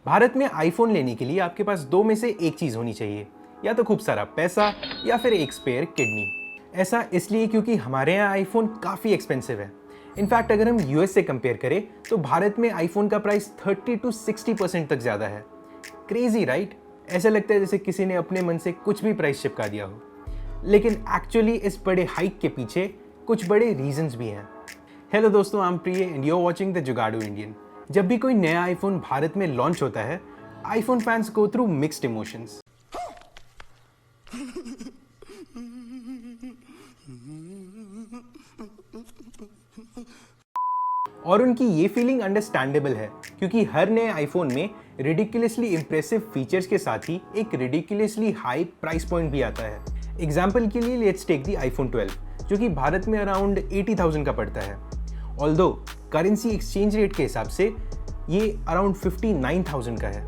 भारत में आईफोन लेने के लिए आपके पास दो में से एक चीज़ होनी चाहिए, या तो खूब सारा पैसा या फिर एक स्पेयर किडनी। ऐसा इसलिए क्योंकि हमारे यहाँ आईफोन काफ़ी एक्सपेंसिव है। इनफैक्ट अगर हम यूएस से कंपेयर करें तो भारत में आईफोन का प्राइस 30 to 60% तक ज़्यादा है। Crazy right? ऐसा लगता है जैसे किसी ने अपने मन से कुछ भी प्राइस चिपका दिया हो। लेकिन एक्चुअली इस बड़े हाइक के पीछे कुछ बड़े रीजंस भी हैं। हेलो दोस्तों, I am Priya and you are watching the Jugaadu Indian. जब भी कोई नया आईफोन भारत में लॉन्च होता है, iPhone fans go through mixed emotions. और उनकी ये फीलिंग अंडरस्टैंडेबल है क्योंकि हर नए आईफोन में रिडिकुलसली इंप्रेसिव फीचर्स के साथ ही एक रिडिकुलसली हाई प्राइस पॉइंट भी आता है। एग्जाम्पल के लिए लेट्स टेक द आईफोन 12 जो कि भारत में अराउंड 80,000 का पड़ता है। ऑल्दो करेंसी एक्सचेंज रेट के हिसाब से ये अराउंड 59,000 का है,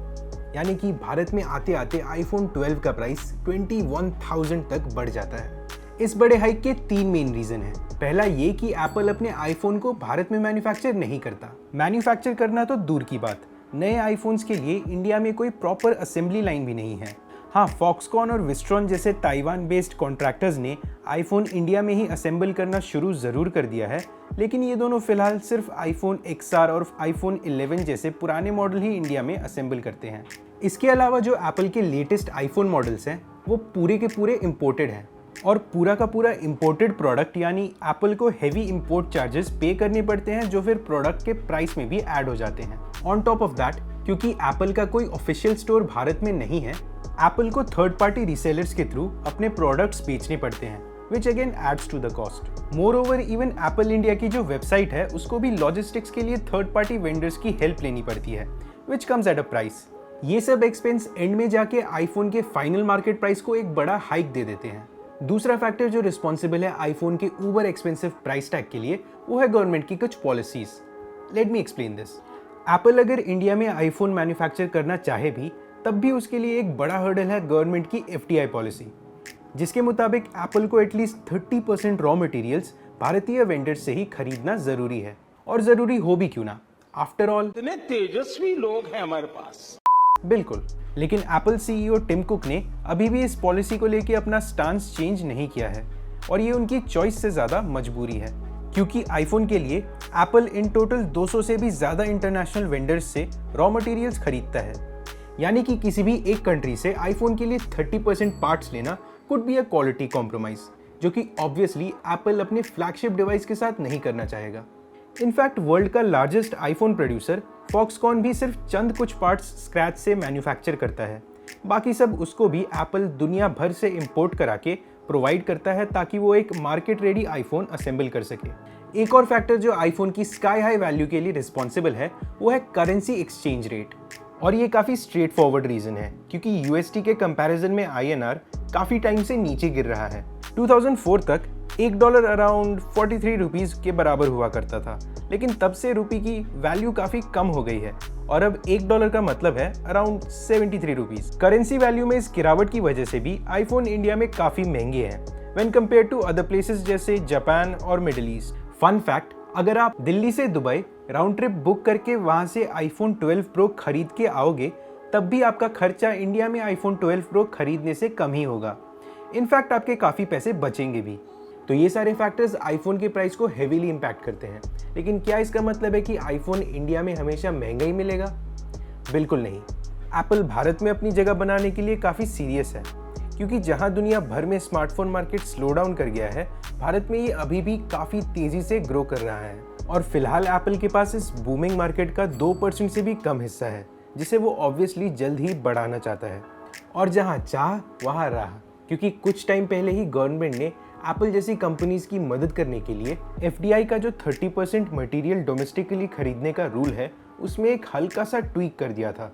यानी कि भारत में आते आते आईफोन 12 का प्राइस 21,000 तक बढ़ जाता है। इस बड़े हाइक के तीन मेन रीजन हैं। पहला ये कि एप्पल अपने आईफोन को भारत में मैन्युफैक्चर नहीं करता। मैन्युफैक्चर करना तो दूर की बात, नए आईफोन्स के लिए इंडिया में कोई प्रॉपर असेंबली लाइन भी नहीं है। हाँ, फॉक्सकॉन और विस्ट्रॉन जैसे ताइवान बेस्ड कॉन्ट्रैक्टर्स ने आईफोन इंडिया में ही असेंबल करना शुरू ज़रूर कर दिया है, लेकिन ये दोनों फिलहाल सिर्फ आईफोन XR और आईफोन 11 जैसे पुराने मॉडल ही इंडिया में असेंबल करते हैं। इसके अलावा जो एप्पल के लेटेस्ट आईफोन मॉडल्स हैं वो पूरे के पूरे इम्पोर्टेड हैं, और पूरा का पूरा इम्पोर्टेड प्रोडक्ट यानी एप्पल को हेवी इंपोर्ट चार्जेस पे करने पड़ते हैं जो फिर प्रोडक्ट के प्राइस में भी ऐड हो जाते हैं। ऑन टॉप ऑफ दैट, क्योंकि एप्पल का कोई ऑफिशियल स्टोर भारत में नहीं है, एप्पल को थर्ड पार्टी रीसेलर्स के थ्रू अपने प्रोडक्ट्स बेचने पड़ते हैं, which again adds to the cost. Moreover, even Apple India की जो वेबसाइट है उसको भी लॉजिस्टिक्स के लिए थर्ड पार्टी वेंडर्स की हेल्प लेनी पड़ती है, which comes at a price. ये सब एक्सपेंस एंड में जाके आईफोन के फाइनल मार्केट प्राइस को एक बड़ा हाइक दे देते हैं। दूसरा फैक्टर जो रिस्पॉन्सिबल है आईफोन के ऊबर एक्सपेंसिव प्राइस टैग के लिए वो है गवर्नमेंट की कुछ policies. Let me explain this. Apple अगर इंडिया में आईफोन मैन्युफैक्चर करना चाहे भी तब भी उसके लिए एक बड़ा हर्डल है गवर्नमेंट की FDI पॉलिसी, जिसके मुताबिक एप्पल को एटलीस्ट 30% रॉ मटेरियल्स भारतीय वेंडर्स से ही खरीदना जरूरी है। और जरूरी हो भी क्यों ना, आफ्टर ऑल इतने तेजस्वी लोग हैं हमारे पास। बिल्कुल, लेकिन एप्पल CEO टिम कुक ने अभी भी इस पॉलिसी को लेकर अपना स्टांस चेंज नहीं किया है, और ये उनकी चॉइस से ज़्यादा मजबूरी है, क्योंकि आईफोन के लिए एप्पल इन टोटल 200 से भी ज़्यादा इंटरनेशनल वेंडर्स से रॉ मटेरियल्स खरीदता है। यानी कि किसी भी एक कंट्री से आईफोन के लिए 30% पार्ट्स लेना could be a quality compromise, जो कि ऑब्वियसली एप्पल अपने फ्लैगशिप डिवाइस के साथ नहीं करना चाहेगा। इनफैक्ट वर्ल्ड का लार्जेस्ट आईफोन प्रोड्यूसर फॉक्सकॉन भी सिर्फ चंद कुछ पार्ट्स स्क्रैच से मैन्युफैक्चर करता है, बाकी सब उसको भी एप्पल दुनिया भर से इंपोर्ट करा के प्रोवाइड करता है ताकि वो एक मार्केट रेडी आईफोन असेंबल कर सके। एक और फैक्टर जो आईफोन की स्काई हाई वैल्यू के लिए रिस्पॉन्सिबल है वो है करेंसी एक्सचेंज रेट। और ये काफ़ी स्ट्रेट फॉरवर्ड रीज़न है क्योंकि USD के कंपैरिजन में INR काफ़ी टाइम से नीचे गिर रहा है। 2004 तक $1 अराउंड 43 रुपीज़ के बराबर हुआ करता था, लेकिन तब से रुपये की वैल्यू काफ़ी कम हो गई है और अब $1 का मतलब है अराउंड 73 रुपीज़। करेंसी वैल्यू में इस गिरावट की वजह से भी आईफोन इंडिया में काफ़ी महंगे हैं when compare to other places जैसे जापान और मिडिल ईस्ट। फन फैक्ट, अगर आप दिल्ली से दुबई राउंड ट्रिप बुक करके वहाँ से आईफोन 12 प्रो खरीद के आओगे तब भी आपका खर्चा इंडिया में आईफोन 12 प्रो खरीदने से कम ही होगा। इनफैक्ट आपके काफ़ी पैसे बचेंगे भी। तो ये सारे फैक्टर्स आईफोन के प्राइस को हेवीली इम्पैक्ट करते हैं, लेकिन क्या इसका मतलब है कि आईफोन इंडिया में हमेशा महंगा ही मिलेगा? बिल्कुल नहीं। एप्पल भारत में अपनी जगह बनाने के लिए काफ़ी सीरियस है, क्योंकि जहां दुनिया भर में स्मार्टफोन मार्केट स्लो डाउन कर गया है, भारत में ये अभी भी काफ़ी तेज़ी से ग्रो कर रहा है। और फिलहाल एप्पल के पास इस बूमिंग मार्केट का 2% से भी कम हिस्सा है, जिसे वो ऑब्वियसली जल्द ही बढ़ाना चाहता है। और जहां चाह वहां राह, क्योंकि कुछ टाइम पहले ही गवर्नमेंट ने एप्पल जैसी कंपनीज की मदद करने के लिए FDI का जो 30% मटेरियल डोमेस्टिकली खरीदने का रूल है उसमें एक हल्का सा ट्वीक कर दिया था,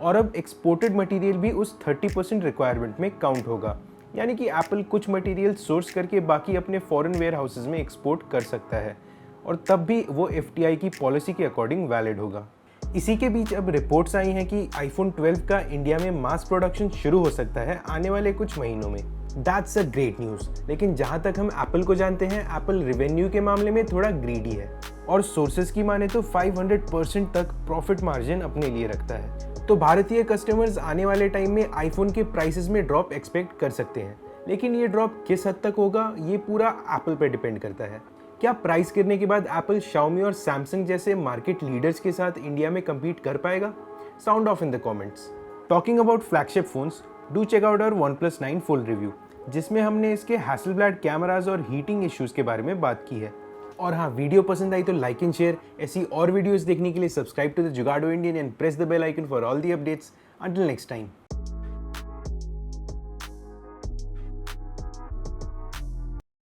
और अब एक्सपोर्टेड मटेरियल भी उस 30% रिक्वायरमेंट में काउंट होगा। यानी कि एप्पल कुछ मटेरियल सोर्स करके बाकी अपने फॉरेन वेयर हाउसेज में एक्सपोर्ट कर सकता है, और तब भी वो FDI की पॉलिसी के अकॉर्डिंग वैलिड होगा। इसी के बीच अब रिपोर्ट्स आई हैं कि आईफोन 12 का इंडिया में मास प्रोडक्शन शुरू हो सकता है आने वाले कुछ महीनों में। That's a great news. लेकिन जहाँ तक हम एप्पल को जानते हैं, एप्पल रेवेन्यू के मामले में थोड़ा ग्रीडी है, और सोर्सेज की माने तो 500% तक प्रॉफिट मार्जिन अपने लिए रखता है। तो भारतीय कस्टमर्स आने वाले टाइम में आईफोन के प्राइसेस में ड्रॉप एक्सपेक्ट कर सकते हैं, लेकिन ये ड्रॉप किस हद तक होगा ये पूरा एप्पल पे डिपेंड करता है। क्या प्राइस गिरने के बाद एप्पल शाओमी और सैमसंग जैसे मार्केट लीडर्स के साथ इंडिया में compete कर पाएगा? Sound off in the comments. Talking about flagship phones, do check out our OnePlus 9 full review, जिसमें हमने इसके हैसलब्लैड कैमराज और हीटिंग इश्यूज के बारे में बात की है। और हाँ, वीडियो पसंद आई तो लाइक एंड शेयर। ऐसी और वीडियोस देखने के लिए subscribe to the Jugaadu Indian and press the bell icon for all the updates. Until next time.